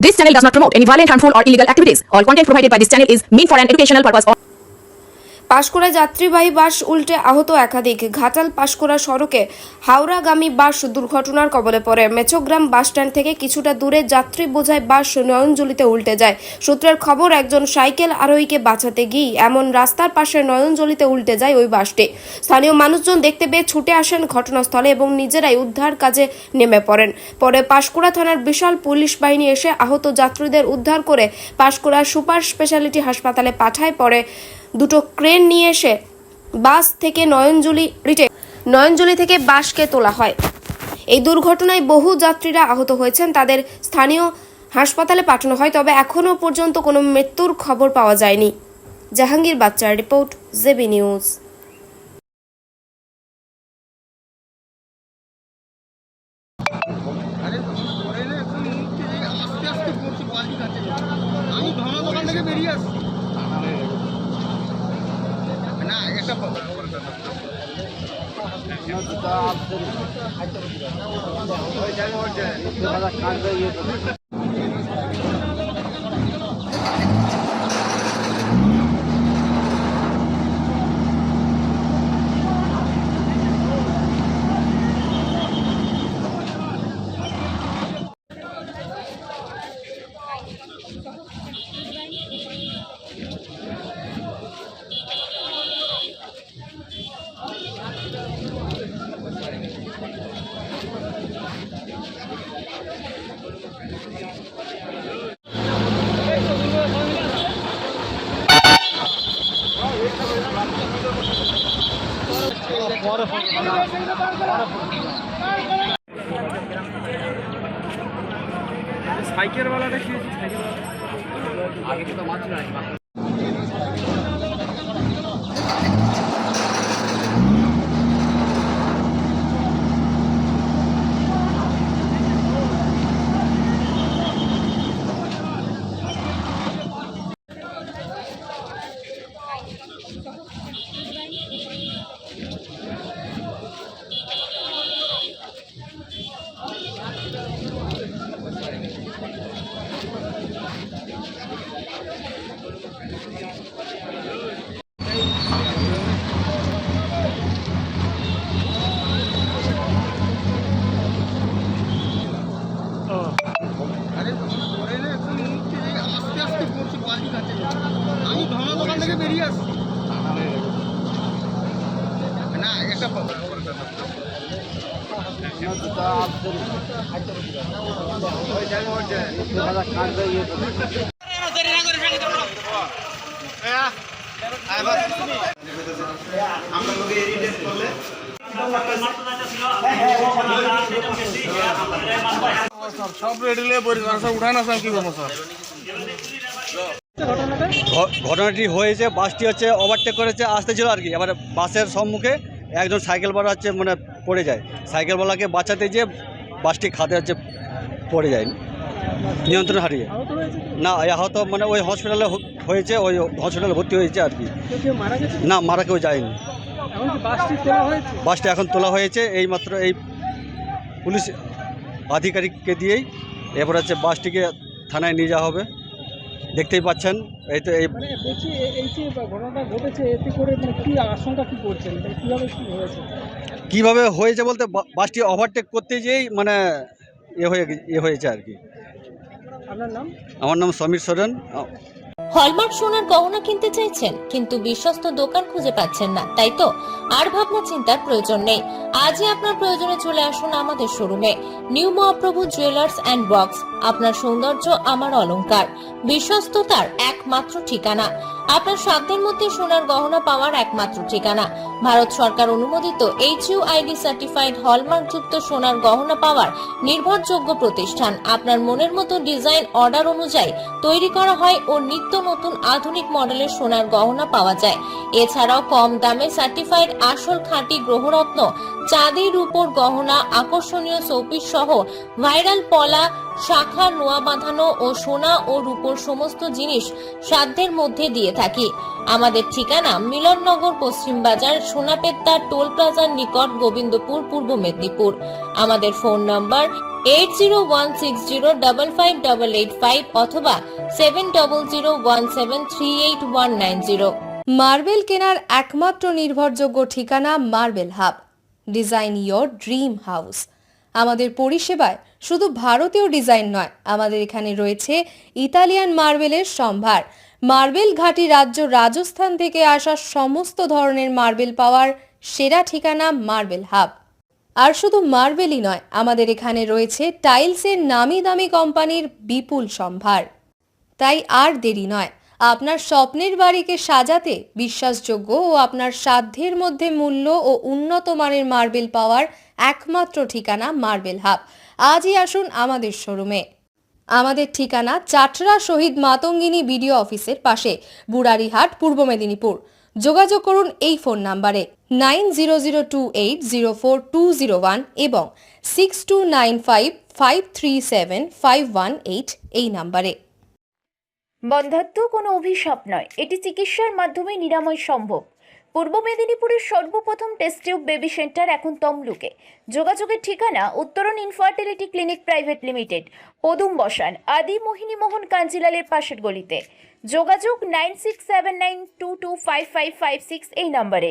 This channel does not promote any violent, harmful, or illegal activities. All content provided by this channel is meant for an educational purpose. পাঁশকুড়ায় যাত্রীবাহী বাস উল্টে আহত একাধিক। ঘাটাল পাঁশকুড়া সড়কে হাওড়াগামী বাস দুর্ঘটনার কবলে পড়ে। মেছোগ্রাম বাস স্ট্যান্ড থেকে কিছুটা দূরে যাত্রী বোঝাই বাস নয়নজলিতে উল্টে যায়। সূত্রের খবর, একজন সাইকেল আরোহীকে বাঁচাতে গিয়ে এমন রাস্তার পাশে নয়নজলিতে উল্টে যায় ওই বাসটি। স্থানীয় মানুষজন দেখতে পেয়ে ছুটে আসেন ঘটনাস্থলে এবং নিজেরাই উদ্ধার কাজে নেমে পড়েন। পরে পাঁশকুড়া থানার বিশাল পুলিশ বাহিনী এসে আহত যাত্রীদের উদ্ধার করে পাঁশকুড়া সুপার স্পেশালিটি হাসপাতালে পাঠায়। পরে দুটো ক্রেন নিয়ে এসে বাস থেকে নয়নজলি থেকে বাসকে তোলা হয়। এই দুর্ঘটনায় বহু যাত্রীরা আহত হয়েছেন, তাদের স্থানীয় হাসপাতালে পাঠানো হয়, তবে এখনও পর্যন্ত কোনো মৃত্যুর খবর পাওয়া যায়নি। জাহাঙ্গীর বাচ্চার রিপোর্ট, জেবি নিউজ। সাইকেল वाला কি সাইকেল আগে তো মাছ না আমি ধরা দোকান থেকে বেরিয়ে আসছি না এটা সব রেডি সব উঠান কি করবো স্যার? ঘটনাটি হয়েছে, বাসটি হচ্ছে ওভারটেক করেছে, আসতে ছিল আর কি। এবার বাসের সম্মুখে একজন সাইকেলওয়ালা হচ্ছে মানে পড়ে যায়। সাইকেলওয়ালাকে বাঁচাতে গিয়ে বাসটি খাতে হচ্ছে পড়ে যায়, নিয়ন্ত্রণ হারিয়ে। না আহত মানে ওই হসপিটালে হয়েছে, ওই হসপিটালে ভর্তি হয়েছে আর কি। না মারা কেউ যায়নি। বাসটি এখন তোলা হয়েছে এইমাত্র এই পুলিশ আধিকারিককে দিয়েই। এবার হচ্ছে বাসটিকে থানায় নিয়ে যাওয়া হবে। দেখতেই পাচ্ছেন এই তো এই কীভাবে হয়েছে বলতে বাসটি ওভারটেক করতে যেয়েই মানে এ হয়েছে আর কি। আমার নাম সমীর সোরেন। হলমার্ক সোনার গহনা কিনতে চাইছেন কিন্তু বিশ্বস্ত দোকান খুঁজে পাচ্ছেন না, তাই তো আর ভাবনা চিন্তার প্রয়োজন নেই। আজই আপনার প্রয়োজনে চলে আসুন আমাদের শোরুমে। New Mahaprabhu jewellers and box, আপনার সৌন্দর্য আমার অলংকার, বিশ্বস্ততার একমাত্র ঠিকানা, আপনার সাধ্যের মধ্যে সোনার গহনা পাওয়ার একমাত্র ঠিকানা। ভারত সরকার অনুমোদিত HUID সার্টিফাইড হলমার্ক যুক্ত সোনার গহনা পাওয়ার নির্ভরযোগ্য প্রতিষ্ঠান। আপনার মনের মতো ডিজাইন অর্ডার অনুযায়ী তৈরি করা হয় ও নিত্য নতুন আধুনিক মডেলের সোনার গহনা পাওয়া যায়। এছাড়াও কম দামে সার্টিফাইড আসল খাঁটি গ্রহরত্ন, চাঁদি রূপোর গহনা, আকর্ষণীয় শোপিস সহ ভাইরাল পলা, শাখা, নোয়া বাঁধানো ও সোনা ও রূপোর সমস্ত জিনিস সাধ্যের মধ্যে দিয়ে থাকি। আমাদের ঠিকানা মিলননগর, পশ্চিম বাজার, সোনাপেত্তা টোল প্লাজার নিকট, গোবিন্দপুর, পূর্ব মেদিনীপুর। আমাদের ফোন নাম্বার 8016055885 অথবা 7001738190। মার্বেল কেনার একমাত্র নির্ভরযোগ্য ঠিকানা marble hub. Design your dream house. আমাদের পরিষেবায় শুধু ভারতীয় ডিজাইন নয়, আমাদের এখানে রয়েছে ইতালিয়ান মার্বেলের সম্ভার। মার্বেল ঘাঁটি রাজ্য রাজস্থান থেকে আসা সমস্ত ধরনের মার্বেল পাওয়ার সেরা ঠিকানা মার্বেল হাব। আর শুধু মার্বেলই নয়, আমাদের এখানে রয়েছে টাইলসের নামি দামি কোম্পানির বিপুল সম্ভার। তাই আর দেরি নয়, আপনার স্বপ্নের বাড়িকে সাজাতে বিশ্বাসযোগ্য ও আপনার সাধ্যের মধ্যে মূল্য ও উন্নত মানের মার্বেল পাওয়ার একমাত্র ঠিকানা মার্বেল হাব। আজই আসুন আমাদের শোরুমে। আমাদের ঠিকানা চাটরা শহীদ মাতঙ্গিনী বিডিও অফিসের পাশে, বুড়ারিহাট, পূর্ব মেদিনীপুর। যোগাযোগ করুন এই ফোন নাম্বারে 9002804201 এবং 6295537518 এই নাম্বারে। বন্ধ্যাত্ব কোনো অভিশাপ নয়, এটি চিকিৎসার মাধ্যমে নিরাময় সম্ভব। পূর্ব মেদিনীপুরের সর্বপ্রথম টেস্ট টিউব বেবি সেন্টার এখন তমলুকে। যোগাযোগের ঠিকানা উত্তরণ ইনফার্টিলিটি ক্লিনিক প্রাইভেট লিমিটেড, পদুম বসান, আদি মোহিনী মোহন কাঞ্জিলালের পাশের গলিতে। যোগাযোগ 9679225556 এই নম্বরে।